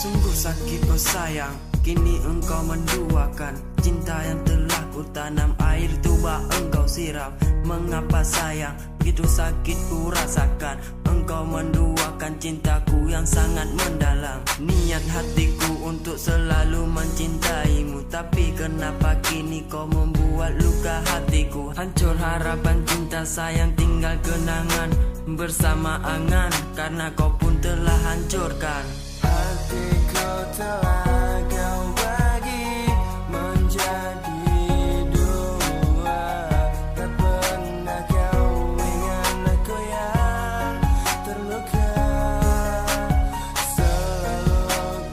Sungguh sakit oh sayang, kini engkau menduakan cinta yang telah ku tanam, air tuba engkau siram. Mengapa sayang, begitu sakit ku rasakan, engkau menduakan cintaku yang sangat mendalam. Niat hatiku untuk selalu mencintaimu, tapi kenapa kini kau membuat luka hatiku. Hancur harapan cinta sayang, tinggal kenangan bersama angan, karena kau pun telah hancurkan. Hatiku telah kau bagi menjadi dua, tak pernah kau ingat aku yang terluka. Selalu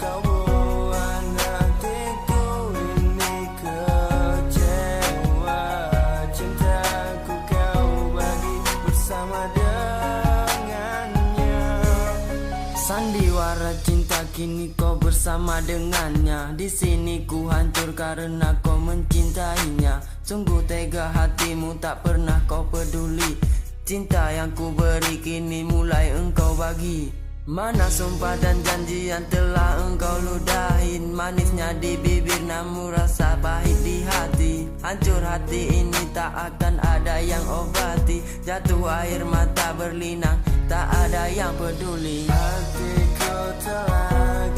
kau buat hatiku ini kecewa. Cintaku kau bagi bersama dengannya. Sandiwara cinta kini kau bersama dengannya. Di sini ku hancur karena kau mencintainya. Sungguh tega hatimu, tak pernah kau peduli. Cinta yang ku beri kini mulai engkau bagi. Mana sumpah dan janji yang telah engkau ludahin. Manisnya di bibir namun rasa pahit di hati. Hancur hati ini tak akan ada yang obati. Jatuh air mata berlinang, tak ada yang peduli. Hatiku telah